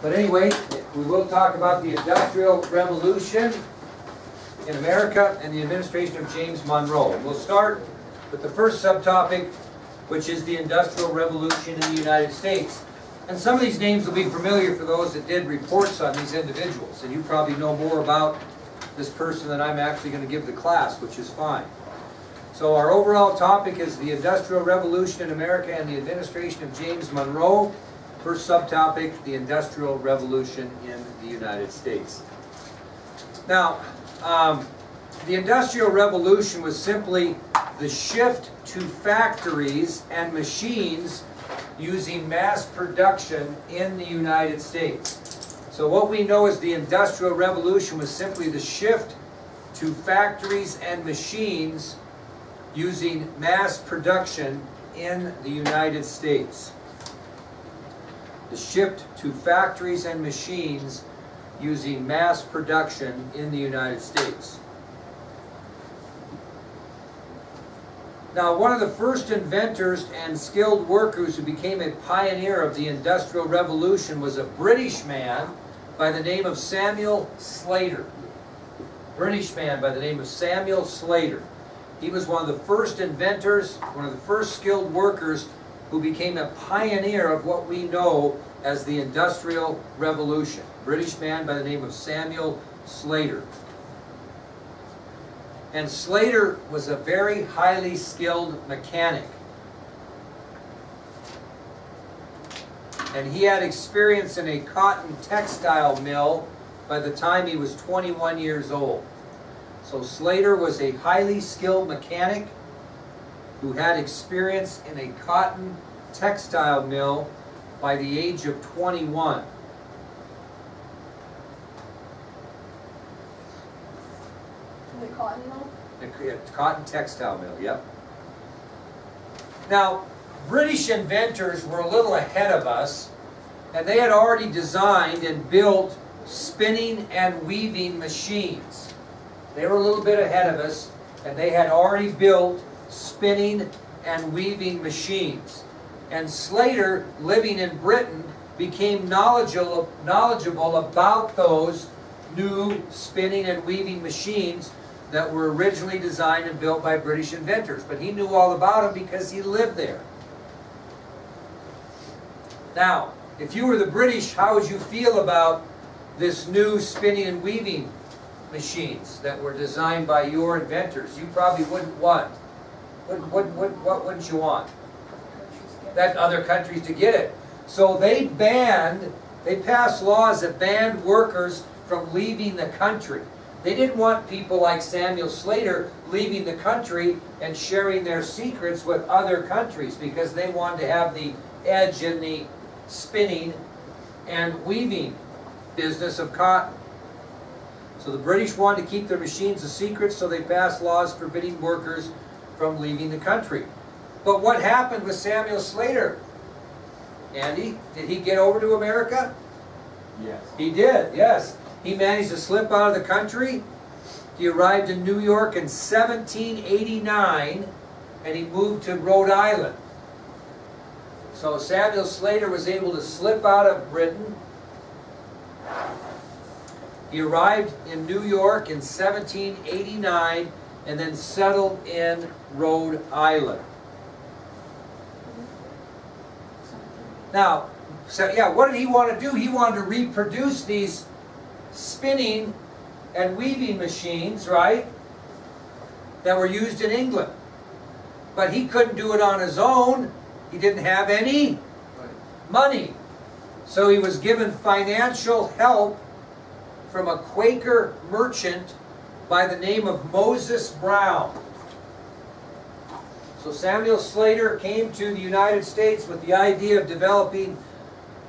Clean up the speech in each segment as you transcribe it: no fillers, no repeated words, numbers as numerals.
But anyway, we will talk about the Industrial Revolution in America and the administration of James Monroe. We'll start with the first subtopic, which is the Industrial Revolution in the United States. And some of these names will be familiar for those that did reports on these individuals. And you probably know more about this person than I'm actually going to give the class, which is fine. So our overall topic is the Industrial Revolution in America and the administration of James Monroe. First subtopic, the Industrial Revolution in the United States. Now, the Industrial Revolution was simply the shift to factories and machines using mass production in the United States. So what we know as the Industrial Revolution was simply the shift to factories and machines using mass production in the United States. The shift to factories and machines using mass production in the United States. Now, one of the first inventors and skilled workers who became a pioneer of the Industrial Revolution was a British man by the name of Samuel Slater. British man by the name of Samuel Slater. He was one of the first inventors, one of the first skilled workers who became a pioneer of what we know as the Industrial Revolution. British man by the name of Samuel Slater. And Slater was a very highly skilled mechanic. And he had experience in a cotton textile mill by the time he was 21 years old. So Slater was a highly skilled mechanic who had experience in a cotton textile mill by the age of 21. The cotton mill? The cotton textile mill, yep. Now, British inventors were a little ahead of us, and they had already designed and built spinning and weaving machines. They were a little bit ahead of us, and they had already built spinning and weaving machines. And Slater, living in Britain, became knowledgeable about those new spinning and weaving machines that were originally designed and built by British inventors. But he knew all about them because he lived there. Now, if you were the British, how would you feel about this new spinning and weaving machines that were designed by your inventors? You probably wouldn't want. What wouldn't you want? That other countries to get it. So they passed laws that banned workers from leaving the country. They didn't want people like Samuel Slater leaving the country and sharing their secrets with other countries because they wanted to have the edge in the spinning and weaving business of cotton. So the British wanted to keep their machines a secret, so they passed laws forbidding workers from leaving the country. But what happened with Samuel Slater? Andy, did he get over to America? Yes. He did, yes. He managed to slip out of the country. He arrived in New York in 1789, and he moved to Rhode Island. So Samuel Slater was able to slip out of Britain. He arrived in New York in 1789 and then settled in Rhode Island. Now, so yeah, what did he want to do? He wanted to reproduce these spinning and weaving machines, right, that were used in England. But he couldn't do it on his own. He didn't have any money. So he was given financial help from a Quaker merchant by the name of Moses Brown. So Samuel Slater came to the United States with the idea of developing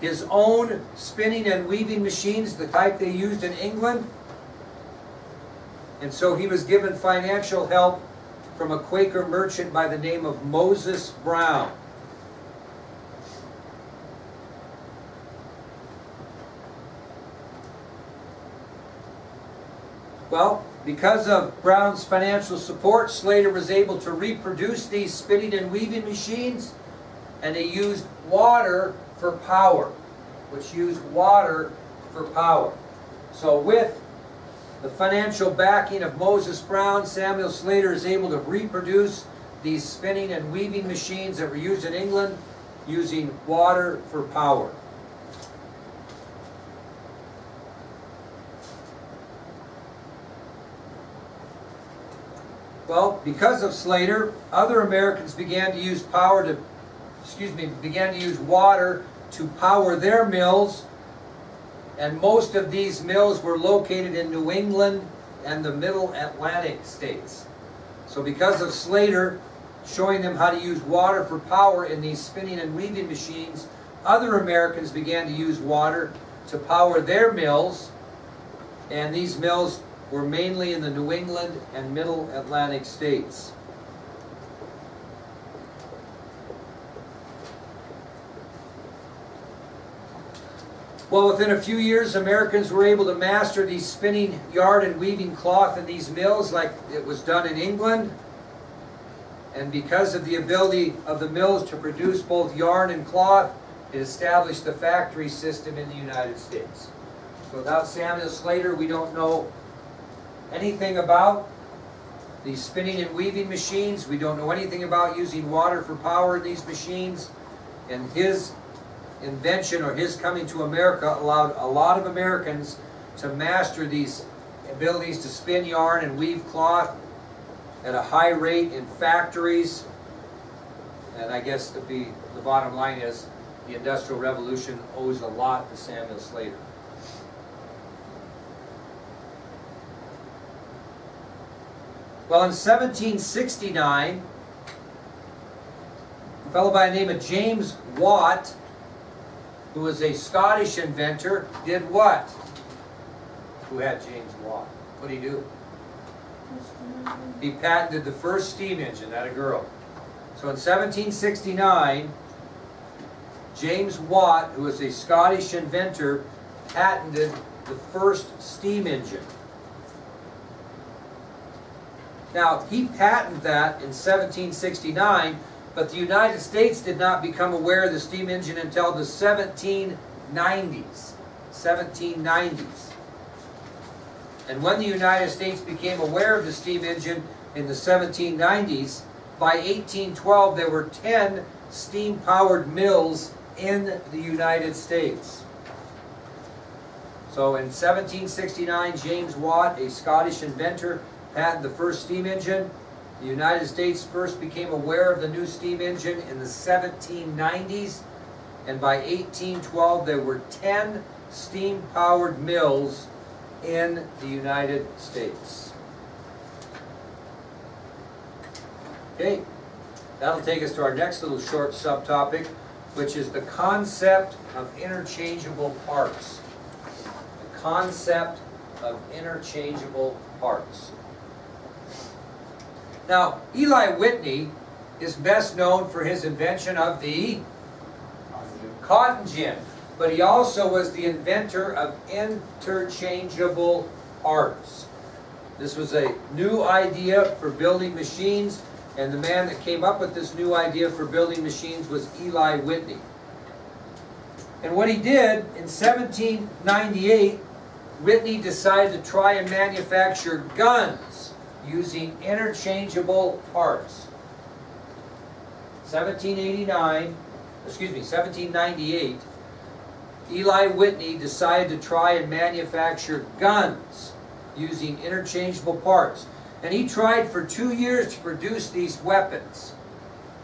his own spinning and weaving machines, the type they used in England. And so he was given financial help from a Quaker merchant by the name of Moses Brown. Well, because of Brown's financial support, Slater was able to reproduce these spinning and weaving machines, and they used water for power. which used water for power. So with the financial backing of Moses Brown, Samuel Slater is able to reproduce these spinning and weaving machines that were used in England using water for power. Well, because of Slater, other Americans began to use water to power their mills, and most of these mills were located in New England and the Middle Atlantic states. So because of Slater showing them how to use water for power in these spinning and weaving machines, other Americans began to use water to power their mills, and these mills were mainly in the New England and Middle Atlantic states. Well, within a few years, Americans were able to master the spinning yarn and weaving cloth in these mills like it was done in England. And because of the ability of the mills to produce both yarn and cloth, it established the factory system in the United States. So without Samuel Slater, we don't know anything about these spinning and weaving machines. We don't know anything about using water for power in these machines. And his invention, or his coming to America, allowed a lot of Americans to master these abilities to spin yarn and weave cloth at a high rate in factories. And I guess the bottom line is the Industrial Revolution owes a lot to Samuel Slater. Well, in 1769, a fellow by the name of James Watt, who was a Scottish inventor, did what? Who had James Watt? What did he do? He patented the first steam engine. That a girl. So in 1769, James Watt, who was a Scottish inventor, patented the first steam engine. Now, he patented that in 1769, but the United States did not become aware of the steam engine until the 1790s. 1790s. And when the United States became aware of the steam engine in the 1790s, by 1812 there were 10 steam-powered mills in the United States. So in 1769, James Watt, a Scottish inventor, patented the first steam engine. The United States first became aware of the new steam engine in the 1790s, and by 1812 there were 10 steam-powered mills in the United States. Okay, that'll take us to our next little short subtopic, which is the concept of interchangeable parts. The concept of interchangeable parts. Now, Eli Whitney is best known for his invention of the cotton gin, but he also was the inventor of interchangeable parts. This was a new idea for building machines, and the man that came up with this new idea for building machines was Eli Whitney. And what he did in 1798, Whitney decided to try and manufacture guns using interchangeable parts. 1798, Eli Whitney decided to try and manufacture guns using interchangeable parts. And he tried for 2 years to produce these weapons.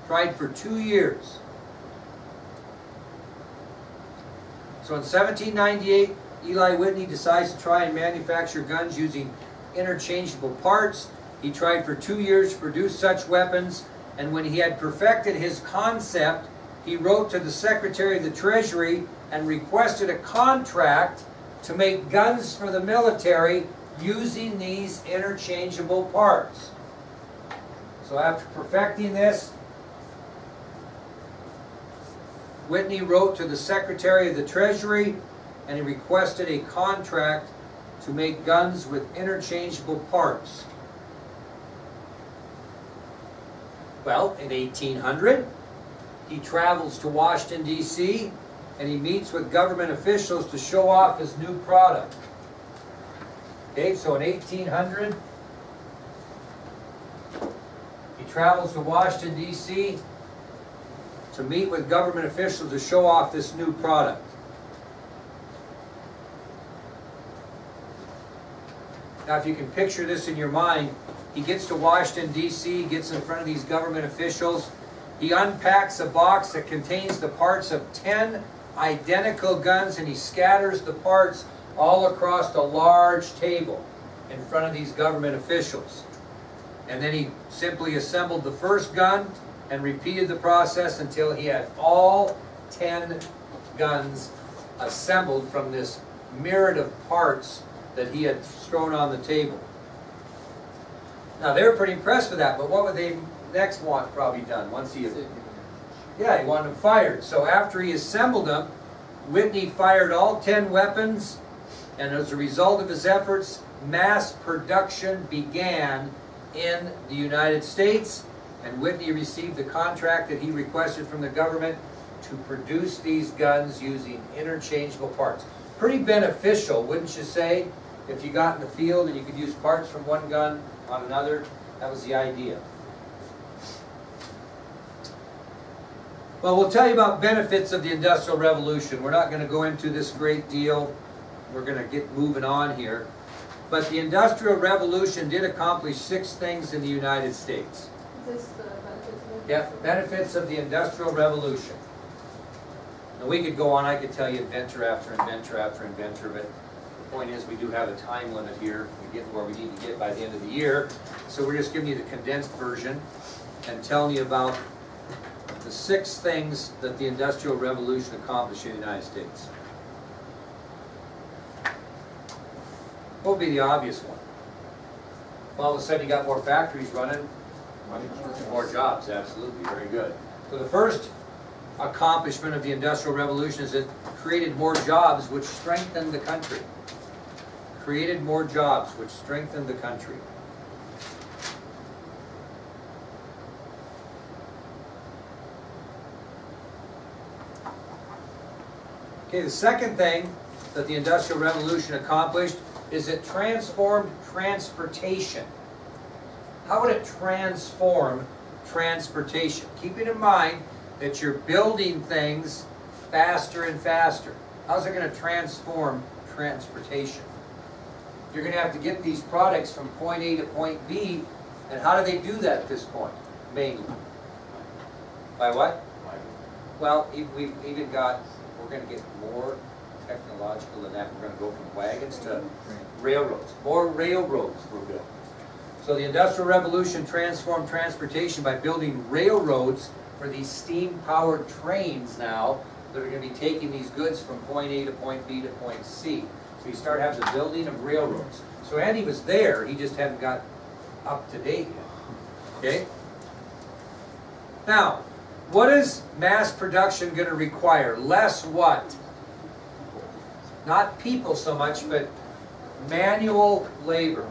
Tried for 2 years. So in 1798, Eli Whitney decides to try and manufacture guns using interchangeable parts. He tried for 2 years to produce such weapons, and when he had perfected his concept, he wrote to the Secretary of the Treasury and requested a contract to make guns for the military using these interchangeable parts. So after perfecting this, Whitney wrote to the Secretary of the Treasury and he requested a contract to make guns with interchangeable parts. Well, in 1800, he travels to Washington, D.C., and he meets with government officials to show off his new product. Okay, so in 1800, he travels to Washington, D.C. to meet with government officials to show off this new product. Now, if you can picture this in your mind, he gets to Washington, D.C., gets in front of these government officials. He unpacks a box that contains the parts of 10 identical guns, and he scatters the parts all across a large table in front of these government officials. And then he simply assembled the first gun and repeated the process until he had all 10 guns assembled from this myriad of parts that he had thrown on the table. Now, they were pretty impressed with that, but what would they next want probably done once he... Yeah, he wanted them fired. So after he assembled them, Whitney fired all 10 weapons, and as a result of his efforts, mass production began in the United States, and Whitney received the contract that he requested from the government to produce these guns using interchangeable parts. Pretty beneficial, wouldn't you say, if you got in the field and you could use parts from one gun on another? That was the idea. Well, we'll tell you about benefits of the Industrial Revolution. We're not going to go into this great deal. We're going to get moving on here. But the Industrial Revolution did accomplish 6 things in the United States. Is this the benefits of it? Yep, benefits of the Industrial Revolution. Now, we could go on. I could tell you inventor after inventor after inventor, but the point is we do have a time limit here. We get where we need to get by the end of the year. So we're just giving you the condensed version and telling you about the 6 things that the Industrial Revolution accomplished in the United States. What would be the obvious one? Well, all of a sudden you got more factories running, more jobs, absolutely, very good. So the first accomplishment of the Industrial Revolution is it created more jobs which strengthened the country. Created more jobs which strengthened the country. Okay, the second thing that the Industrial Revolution accomplished is it transformed transportation. How would it transform transportation? Keeping in mind that you're building things faster and faster. How's it going to transform transportation? You're going to have to get these products from point A to point B, and how do they do that at this point, mainly? By what? Well, we've even got, we're going to get more technological than that. We're going to go from wagons to railroads. More railroads were built. So the Industrial Revolution transformed transportation by building railroads for these steam-powered trains now that are going to be taking these goods from point A to point B to point C. So you start having the building of railroads. So Andy was there, he just hadn't got up to date yet. Okay? Now, what is mass production going to require? Less what? Not people so much, but manual labor.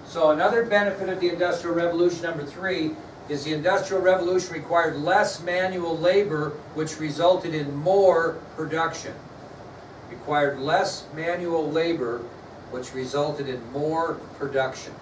So another benefit of the Industrial Revolution, number 3, is the Industrial Revolution required less manual labor, which resulted in more production. Required less manual labor, which resulted in more production.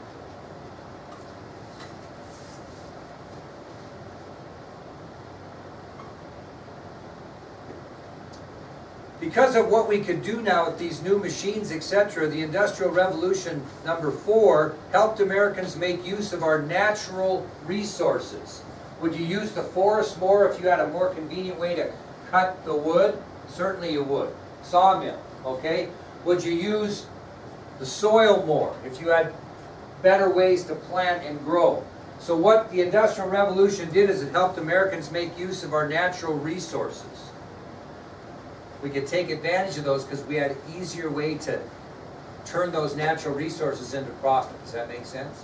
Because of what we could do now with these new machines, etc., the Industrial Revolution, number 4, helped Americans make use of our natural resources. Would you use the forest more if you had a more convenient way to cut the wood? Certainly you would. Sawmill, okay? Would you use the soil more if you had better ways to plant and grow? So what the Industrial Revolution did is it helped Americans make use of our natural resources. We could take advantage of those because we had an easier way to turn those natural resources into profit. Does that make sense?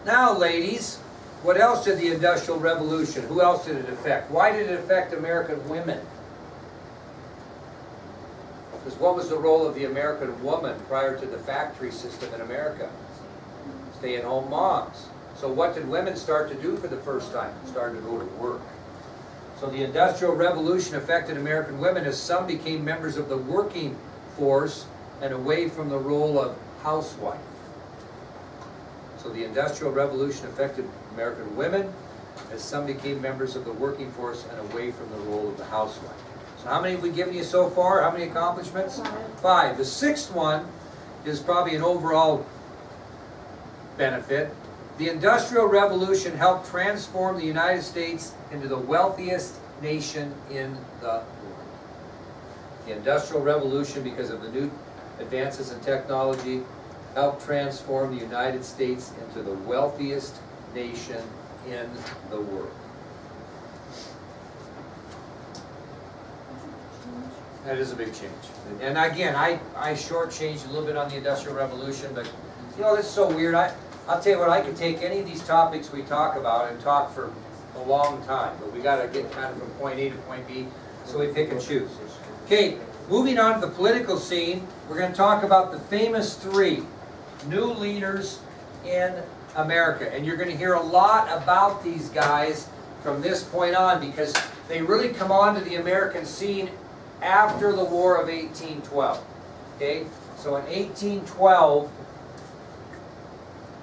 Now, ladies, what else did the Industrial Revolution, who else did it affect? Why did it affect American women? Because what was the role of the American woman prior to the factory system in America? Stay-at-home moms. So what did women start to do for the first time? Started to go to work. So the Industrial Revolution affected American women as some became members of the working force and away from the role of housewife. So the Industrial Revolution affected American women as some became members of the working force and away from the role of the housewife. So how many have we given you so far? How many accomplishments? 5. The 6th one is probably an overall benefit. The Industrial Revolution helped transform the United States into the wealthiest nation in the world. The Industrial Revolution, because of the new advances in technology, helped transform the United States into the wealthiest nation in the world. That is a big change. And again, I shortchanged a little bit on the Industrial Revolution, but you know, it's so weird. I'll tell you what, I could take any of these topics we talk about and talk for a long time, but we got to get kind of from point A to point B, so we pick and choose. Okay, moving on to the political scene, we're going to talk about the famous 3 new leaders in America. And you're going to hear a lot about these guys from this point on because they really come onto the American scene after the War of 1812. Okay, so in 1812,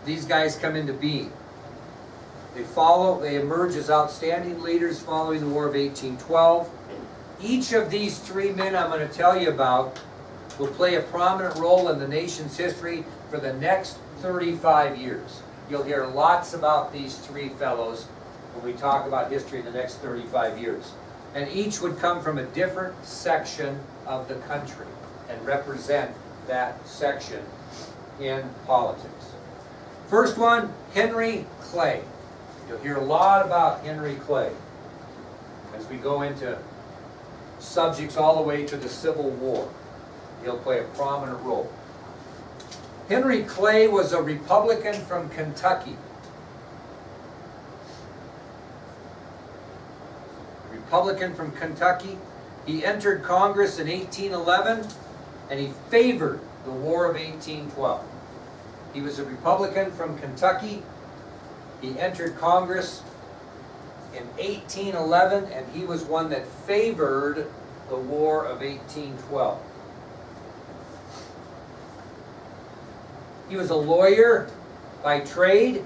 these guys come into being. They emerge as outstanding leaders following the War of 1812. Each of these 3 men I'm going to tell you about will play a prominent role in the nation's history for the next 35 years. You'll hear lots about these 3 fellows when we talk about history in the next 35 years. And each would come from a different section of the country and represent that section in politics. First one, Henry Clay. You'll hear a lot about Henry Clay as we go into subjects all the way to the Civil War. He'll play a prominent role. Henry Clay was a Republican from Kentucky. Republican from Kentucky. He entered Congress in 1811 and he favored the War of 1812. He was a Republican from Kentucky. He entered Congress in 1811 and he was one that favored the War of 1812. He was a lawyer by trade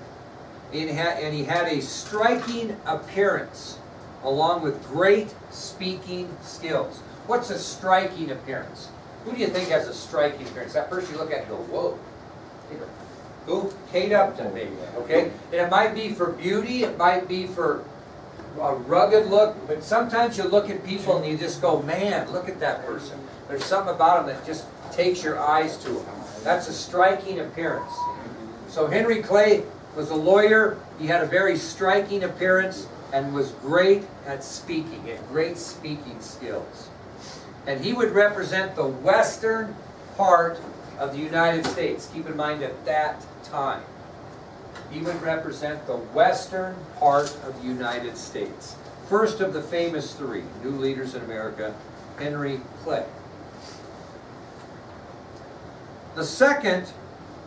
and he had a striking appearance along with great speaking skills. What's a striking appearance? Who do you think has a striking appearance? That person you look at and go, whoa. Who? Kate Upton, maybe. Okay? And it might be for beauty, it might be for a rugged look, but sometimes you look at people and you just go, man, look at that person. There's something about them that just takes your eyes to them. That's a striking appearance. So Henry Clay was a lawyer. He had a very striking appearance and was great at speaking. He had great speaking skills. And he would represent the western part of the United States. Keep in mind at that time. He would represent the western part of the United States. First of the famous 3 new leaders in America, Henry Clay. The second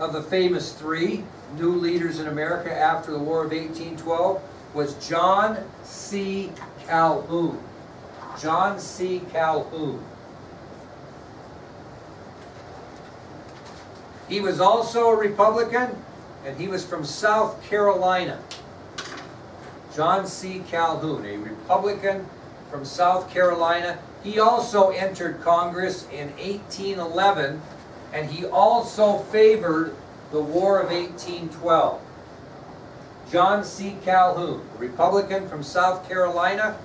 of the famous 3 new leaders in America after the War of 1812 was John C. Calhoun. John C. Calhoun. He was also a Republican, and he was from South Carolina. John C. Calhoun, a Republican from South Carolina. He also entered Congress in 1811, and he also favored the War of 1812. John C. Calhoun, a Republican from South Carolina.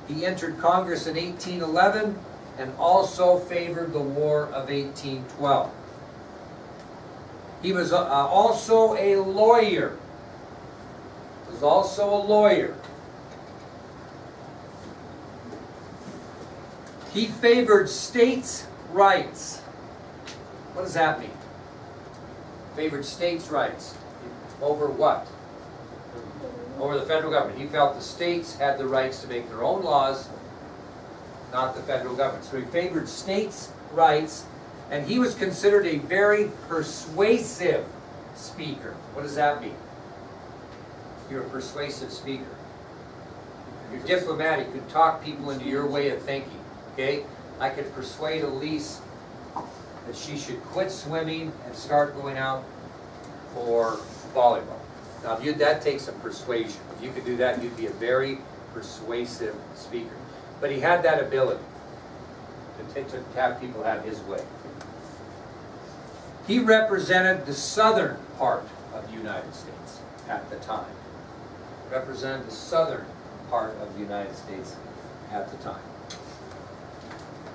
He entered Congress in 1811 and also favored the War of 1812. He was also a lawyer. He favored states' rights. What does that mean? Favored states' rights. Over what? Over the federal government. He felt the states had the rights to make their own laws, not the federal government. So he favored states' rights, and he was considered a very persuasive speaker. What does that mean? You're a persuasive speaker. You're diplomatic. You can talk people into your way of thinking. Okay? I could persuade Elise that she should quit swimming and start going out for volleyball. Now, that takes some persuasion. If you could do that, you'd be a very persuasive speaker. But he had that ability to have people have his way. He represented the southern part of the United States at the time. Represented the southern part of the United States at the time.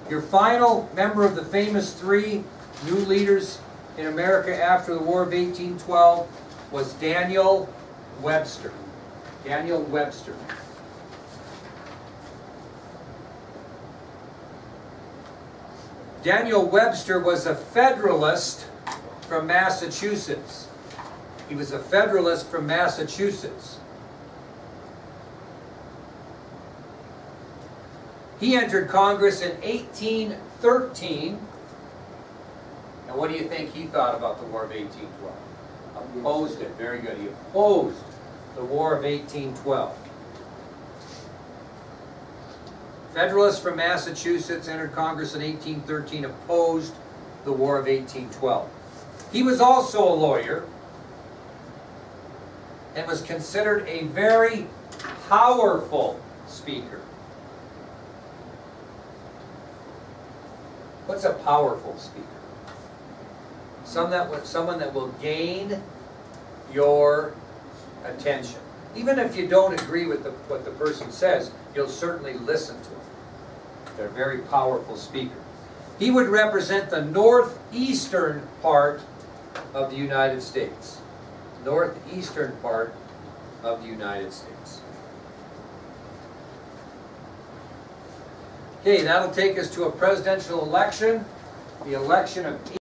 Your final member of the famous three new leaders in America after the War of 1812 was Daniel Webster. Daniel Webster. Daniel Webster was a Federalist from Massachusetts. He was a Federalist from Massachusetts. He entered Congress in 1813. And what do you think he thought about the War of 1812? Opposed it. Very good. He opposed the War of 1812. Federalist from Massachusetts entered Congress in 1813, opposed the War of 1812. He was also a lawyer and was considered a very powerful speaker. What's a powerful speaker? Someone that will gain your attention. Even if you don't agree with what the person says, you'll certainly listen to them. They're a very powerful speaker. He would represent the northeastern part of the United States. Northeastern part of the United States. Okay, that'll take us to a presidential election. The election of